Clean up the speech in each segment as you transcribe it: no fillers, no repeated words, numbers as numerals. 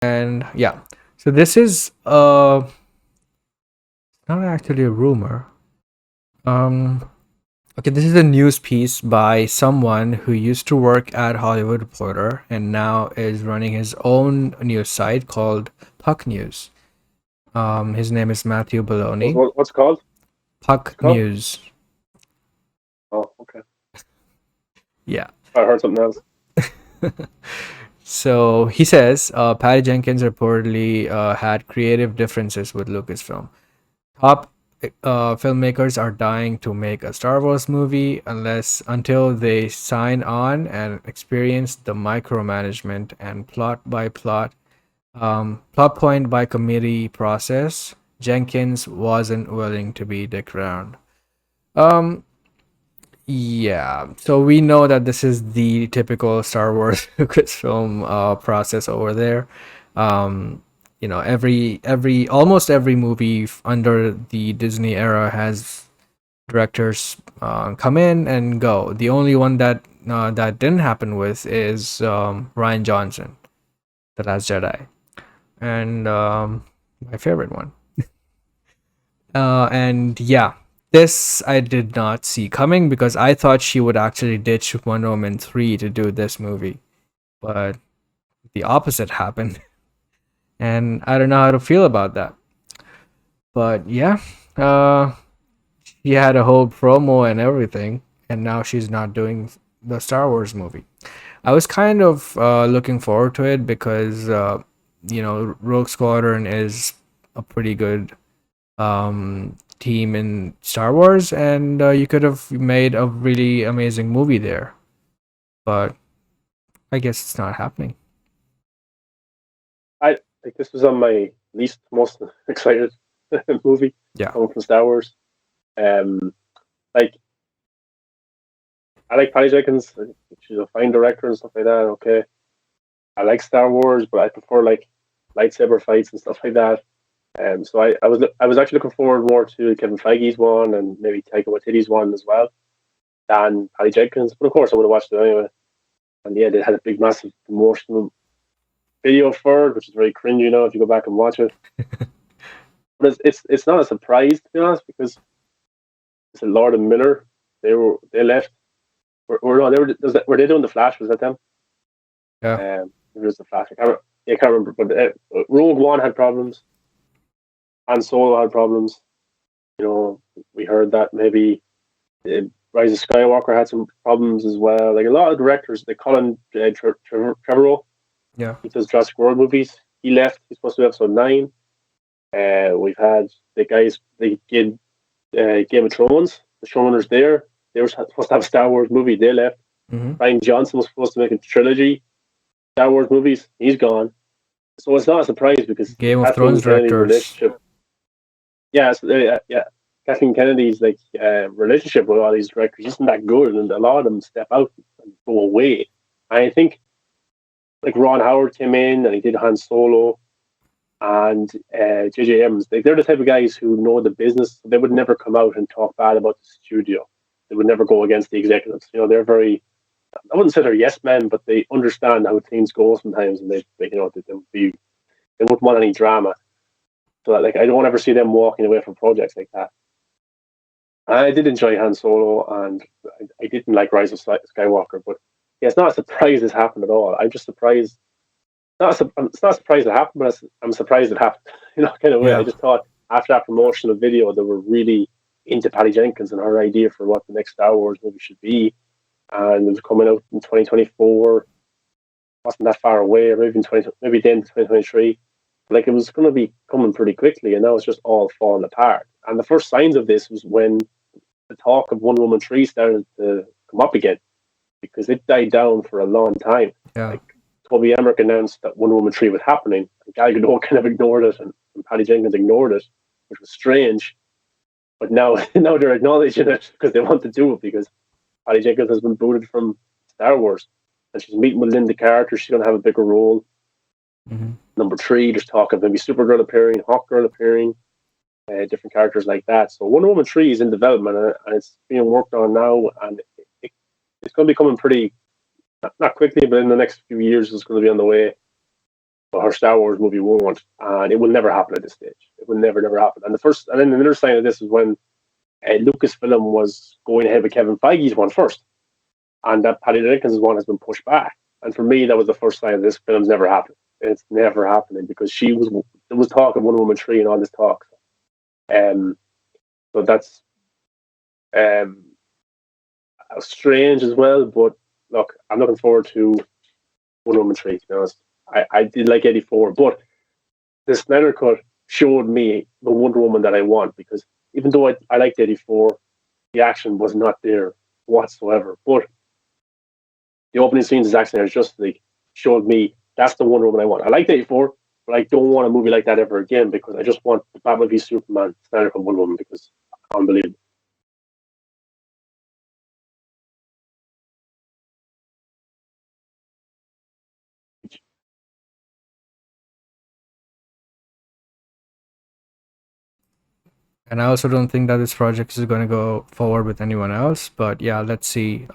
And yeah, so this is not actually a rumor. Um, okay, this is a news piece by someone who used to work at Hollywood Reporter and now is running his own news site called Puck News. His name is Matthew Baloney. What's it called? What's Puck it called? News. Oh, okay. Yeah. I heard something else. So he says Patty Jenkins reportedly had creative differences with Lucasfilm. Top filmmakers are dying to make a Star Wars movie until they sign on and experience the micromanagement and plot point by committee process. Jenkins wasn't willing to be dicked around. Um, yeah, so we know that this is the typical Star Wars Lucasfilm process over there. Um, every almost every movie under the Disney era has directors come in and go. The only one that didn't happen with is Ryan Johnson, The Last Jedi, and my favorite one. And yeah, this I did not see coming because I thought she would actually ditch Wonder Woman 3 to do this movie. But the opposite happened. And I don't know how to feel about that. But yeah, uh, she had a whole promo and everything. And now she's not doing the Star Wars movie. I was kind of looking forward to it because, Rogue Squadron is a pretty good team in Star Wars, and you could have made a really amazing movie there. But I guess it's not happening. I like this was on my least most excited movie Yeah. coming from Star Wars. Um, like I like Patty Jenkins. She's a fine director and stuff like that. Okay, I like Star Wars, but I prefer like lightsaber fights and stuff like that. So I was actually looking forward more to Kevin Feige's one and maybe Taika Waititi's one as well than Patty Jenkins. But of course, I would have watched it anyway. And yeah, they had a big, massive promotional video for it, which is very cringy, if you go back and watch it. But it's not a surprise to be honest because it's Lord and Miller. They left. Or no, were they doing the Flash? Was that them? Yeah. It was the Flash. I can't remember. But Rogue One had problems. Han Solo had problems. We heard that maybe Rise of Skywalker had some problems as well. Like a lot of directors, like Colin Trevorrow, Yeah. he does Jurassic World movies. He left. He's supposed to be episode 9. We've had the guys they did Game of Thrones. The showrunners there. They were supposed to have a Star Wars movie. They left. Hmm. Ryan Johnson was supposed to make a trilogy Star Wars movies. He's gone. So it's not a surprise because Game of Kathleen Thrones Kennedy's directors. relationship. Yeah, yeah. Kathleen Kennedy's relationship with all these directors isn't that good, and a lot of them step out and go away. And I think like Ron Howard came in and he did Han Solo, and J.J. Abrams. They're the type of guys who know the business. They would never come out and talk bad about the studio. They would never go against the executives. They're very. I wouldn't say they're yes men, but they understand how things go sometimes, and they wouldn't want any drama. So like I don't ever see them walking away from projects like that. I did enjoy Han Solo, and I didn't like Rise of Skywalker, but yeah, it's not a surprise this happened at all. I'm just surprised. It's not a surprise it happened, but I'm surprised it happened. Kind of way. I Yeah. just thought after that promotional video, they were really into Patty Jenkins and her idea for what the next Star Wars movie should be, and it was coming out in 2024. Wasn't that far away, or maybe the end of 2023. Like it was going to be coming pretty quickly, and now it's just all falling apart. And the first signs of this was when the talk of Wonder Woman 3 started to come up again because it died down for a long time. Yeah. Like Toby Emmerich announced that Wonder Woman 3 was happening, and Gal Gadot kind of ignored it, and Patty Jenkins ignored it, which was strange. But now, now they're acknowledging it because they want to do it because Patty Jenkins has been booted from Star Wars, and she's meeting with Linda Carter. She's going to have a bigger role. Hmm. Number 3, there's talk of maybe Supergirl appearing, Hawkgirl appearing, different characters like that. So Wonder Woman 3 is in development and it's being worked on now, and it, it's going to be coming pretty not quickly, but in the next few years it's going to be on the way. but her Star Wars movie won't, and it will never happen at this stage. It will never happen. And then another sign of this is when Lucasfilm was going ahead with Kevin Feige's one first, and that Patty Jenkins' one has been pushed back. And for me, that was the first sign this film's never happening. It's never happening because there was talk of Wonder Woman 3 and all this talk. Um, so that's um, strange as well. But look, I'm looking forward to Wonder Woman 3. To be honest, I did like 84, but the Snyder Cut showed me the Wonder Woman that I want because even though I liked 84, the action was not there whatsoever. But the opening scenes of Zack Snyder's Justice League showed me that's the Wonder Woman I want. I liked 84, but I don't want a movie like that ever again because I just want the Batman v Superman Snyder Cut Wonder Woman because it's unbelievable. And I also don't think that this project is going to go forward with anyone else. But yeah, let's see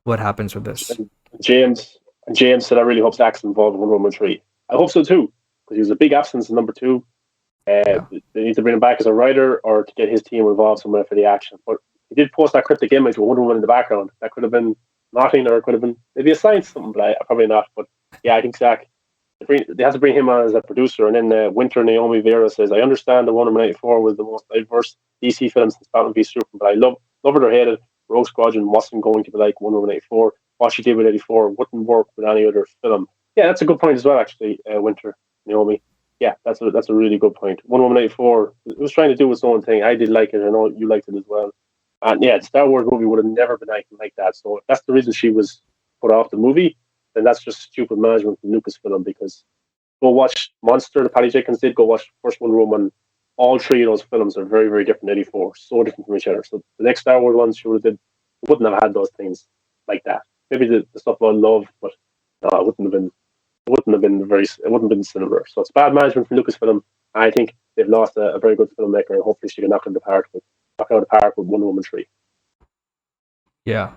what happens with this. James James said, I really hope Zack's involved in Wonder Woman 3. I hope so too, because he was a big absence in number 2. Yeah. They need to bring him back as a writer or to get his team involved somewhere for the action. But he did post that cryptic image with Wonder Woman in the background. That could have been nothing, or it could have been maybe a sign something, but probably not. But yeah, I think Zack, they have to bring him on as a producer. And then Winter Naomi Vera says, I understand the Wonder Woman 84 was the most diverse DC film since Batman v Superman, but I love her hated. Rogue Squadron wasn't going to be like Wonder Woman 84. What she did with 84 wouldn't work with any other film. Yeah, that's a good point as well, actually, Winter Naomi. Yeah, that's a really good point. Wonder Woman 84, it was trying to do its own thing. I did like it. I know you liked it as well. And yeah, the Star Wars movie would have never been anything like that. So if that's the reason she was put off the movie, then that's just stupid management from Lucasfilm, because go watch Monster, the Patty Jenkins did, go watch first Wonder Woman. All 3 of those films are very, very different. 84, so different from each other. So the next Star Wars ones she would have did, wouldn't have had those things like that. Maybe the stuff about love, but no, it wouldn't have been. It wouldn't have been similar. So it's bad management from Lucasfilm. I think they've lost a very good filmmaker, and hopefully she can knock out the park with Wonder Woman 3. Yeah.